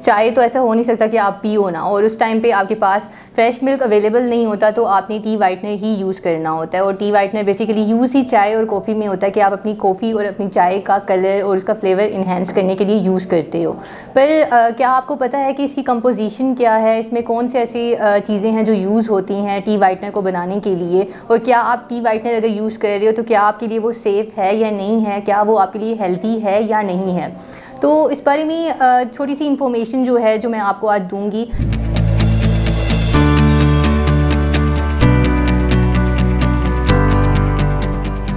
चाय तो ऐसा हो नहीं सकता कि आप पियो ना, और उस टाइम पे आपके पास फ्रेश मिल्क अवेलेबल नहीं होता तो आपने टी वाइटनर ही यूज़ करना होता है। और टी वाइटनर बेसिकली यूज़ ही चाय और कॉफ़ी में होता है कि आप अपनी कॉफ़ी और अपनी चाय का कलर और उसका फ्लेवर इन्हेंस करने के लिए यूज़ करते हो। पर क्या आपको पता है कि इसकी कंपोजिशन क्या है, इसमें कौन से ऐसी चीज़ें हैं जो यूज़ होती हैं टी वाइटनर को बनाने के लिए, और क्या आप टी वाइटनर अगर यूज़ कर रहे हो तो क्या आपके लिए वो सेफ़ है या नहीं है, क्या वो आपके लिए हेल्दी है या नहीं है। तो इस बारे में छोटी सी इन्फॉर्मेशन जो है जो मैं आपको आज दूंगी।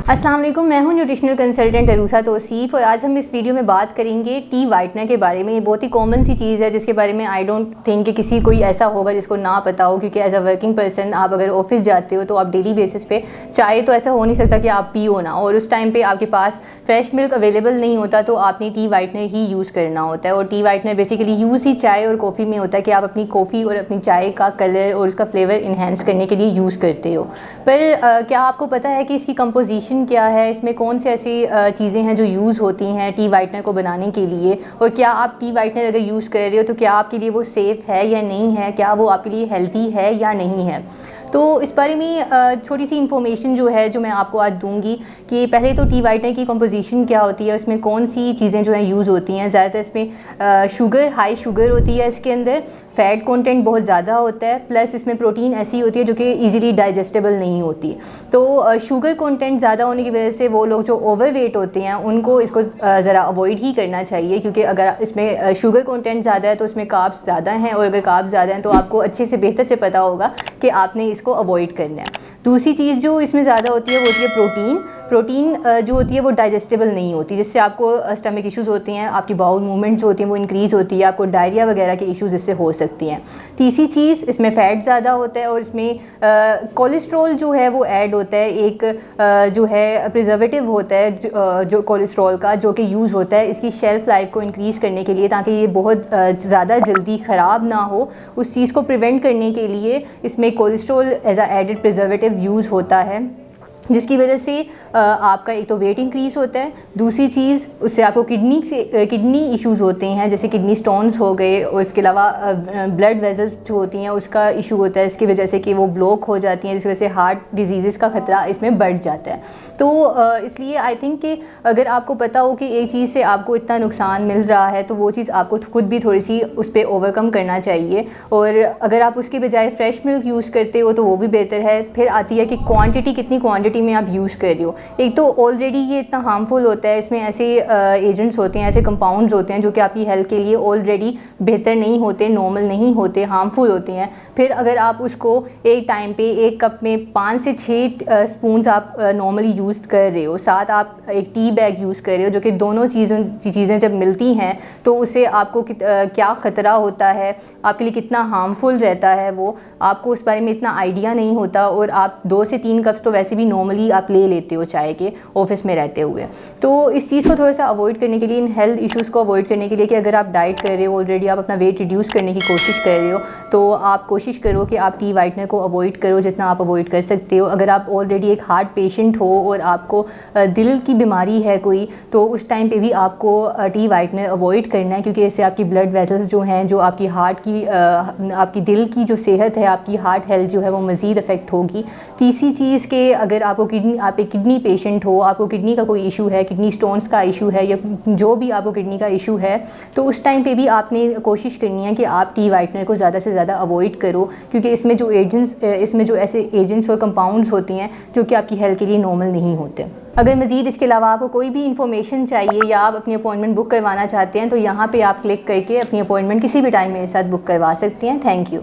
अस्सलाम वालेकुम, मैं हूं न्यूट्रिशनल कंसल्टेंट अरूसा तौसीफ़, और आज हम इस वीडियो में बात करेंगे टी वाइटनर के बारे में। ये बहुत ही कॉमन सी चीज़ है जिसके बारे में आई डोंट थिंक कि किसी कोई ऐसा होगा जिसको ना पता हो, क्योंकि एज अ वर्किंग पर्सन आप अगर ऑफिस जाते हो तो आप डेली बेसिस पे चाय तो ऐसा हो नहीं सकता कि आप पियो ना, और उस टाइम पे आपके पास फ्रेश मिल्क अवेलेबल नहीं होता तो आपने टी वाइटनर ही यूज़ करना होता है। और टी वाइटनर बेसिकली यूज़ ही चाय और कॉफ़ी में होता है कि आप अपनी कॉफ़ी और अपनी चाय का कलर और उसका फ्लेवर इन्हेंस करने के लिए यूज़ करते हो। पर क्या आपको पता है कि इसकी कंपोजिशन क्या है, इसमें कौन से ऐसी चीज़ें हैं जो यूज़ होती हैं टी वाइटनर को बनाने के लिए, और क्या आप टी वाइटनर अगर यूज़ कर रहे हो तो क्या आपके लिए वो सेफ़ है या नहीं है, क्या वो आपके लिए हेल्दी है या नहीं है। तो इस बारे में छोटी सी इन्फॉर्मेशन जो है जो मैं आपको आज दूंगी कि पहले तो टी वाइटनर की कंपोजिशन क्या होती है, उसमें कौन सी चीज़ें जो हैं यूज़ होती हैं। ज़्यादातर इसमें शुगर, हाई शुगर होती है, इसके अंदर फ़ैट कंटेंट बहुत ज़्यादा होता है, प्लस इसमें प्रोटीन ऐसी होती है जो कि इजीली डाइजेस्टेबल नहीं होती। तो शुगर कंटेंट ज़्यादा होने की वजह से वो लोग जो ओवरवेट होते हैं उनको इसको ज़रा अवॉइड ही करना चाहिए, क्योंकि अगर इसमें शुगर कंटेंट ज़्यादा है तो उसमें कार्ब्स ज़्यादा हैं, और अगर कार्ब्स ज़्यादा हैं तो आपको अच्छे से बेहतर से पता होगा कि आपने इसको अवॉइड करना है। दूसरी चीज़ जो इसमें ज़्यादा होती है वो होती है प्रोटीन जो होती है वो डाइजेस्टेबल नहीं होती, जिससे आपको स्टमक इश्यूज़ होती हैं, आपकी बाउल मूवमेंट जो होती है वो इंक्रीज़ होती है, आपको डायरिया वगैरह के इश्यूज़ इससे हो सकती हैं। तीसरी चीज़, इसमें फ़ैट ज़्यादा होता है और इसमें कोलेस्ट्रॉल जो है वो ऐड होता है। एक जो है प्रिजर्वेटिव होता है जो कोलेस्ट्रॉल का, जो कि यूज़ होता है इसकी शेल्फ़ लाइफ को इंक्रीज़ करने के लिए, ताकि ये बहुत ज़्यादा जल्दी ख़राब ना हो। उस चीज़ को प्रिवेंट करने के लिए इसमें cholesterol as a added preservative use होता है, जिसकी वजह से आपका एक तो वेट इंक्रीज़ होता है, दूसरी चीज़ उससे आपको किडनी इश्यूज़ होते हैं, जैसे किडनी स्टोन्स हो गए, और इसके अलावा ब्लड वेजल्स जो होती हैं उसका इशू होता है, इसकी वजह से कि वो ब्लॉक हो जाती हैं, जिसकी वजह से हार्ट डिजीज़ का ख़तरा इसमें बढ़ जाता है। तो इसलिए आई थिंक कि अगर आपको पता हो कि एक चीज़ से आपको इतना नुकसान मिल रहा है तो वो चीज़ आपको खुद भी थोड़ी सी उस पर ओवरकम करना चाहिए। और अगर आप उसके बजाय फ्रेश मिल्क यूज़ करते हो तो वो भी बेहतर है। फिर आती है कि क्वांटिटी, कितनी क्वांटिटी में आप यूज़ कर रहे हो। एक तो ऑलरेडी ये इतना हार्मफुल होता है, इसमें ऐसे एजेंट्स होते हैं, ऐसे कंपाउंड्स होते हैं जो कि आपकी हेल्थ के लिए ऑलरेडी बेहतर नहीं होते, नॉर्मल नहीं होते, हार्मफुल होते हैं। फिर अगर आप उसको एक टाइम पे एक कप में 5 से 6 स्पून्स आप नॉर्मली यूज़ कर रहे हो, साथ आप एक टी बैग यूज़ कर रहे हो, जो कि दोनों चीज़ें जब मिलती हैं तो उससे आपको क्या ख़तरा होता है, आपके लिए कितना हार्मफुल रहता है, वो आपको उस बारे में इतना आइडिया नहीं होता। और आप 2 से 3 कप्स तो वैसे भी नॉर्मली आप ले लेते हो चाय के ऑफिस में रहते हुए। तो इस चीज़ को थोड़ा सा अवॉइड करने के लिए, इन हेल्थ इश्यूज़ को अवॉइड करने के लिए, कि अगर आप डाइट कर रहे हो, ऑलरेडी आप अपना वेट रिड्यूस करने की कोशिश कर रहे हो, तो आप कोशिश करो कि आप टी वाइटनर को अवॉइड करो जितना आप अवॉइड कर सकते हो। अगर आप ऑलरेडी एक हार्ट पेशेंट हो और आपको दिल की बीमारी है कोई, तो उस टाइम पे भी आपको टी वाइटनर अवॉइड करना है, क्योंकि इससे आपकी ब्लड वेसल्स जो हैं, जो आपकी हार्ट की आपकी दिल की जो सेहत है, आपकी हार्ट हेल्थ जो है वो मज़ीद अफेक्ट होगी। तीसरी चीज़ के अगर आप एक किडनी पेशेंट हो, आपको किडनी का कोई इशू है, किडनी स्टोन्स का इशू है, या जो भी आपको किडनी का इशू है, तो उस टाइम पे भी आपने कोशिश करनी है कि आप टी वाइटनर को ज़्यादा से ज़्यादा अवॉइड करो, क्योंकि इसमें जो ऐसे एजेंट्स और कंपाउंड्स होती हैं जो कि आपकी हेल्थ के लिए नॉर्मल नहीं होते। अगर मज़ीद इसके अलावा आपको कोई भी इन्फॉर्मेशन चाहिए या आप अपनी अपॉइंटमेंट बुक करवाना चाहते हैं तो यहाँ पे आप क्लिक करके अपनी अपॉइंटमेंट किसी भी टाइम मेरे साथ बुक करवा सकते हैं। Thank you.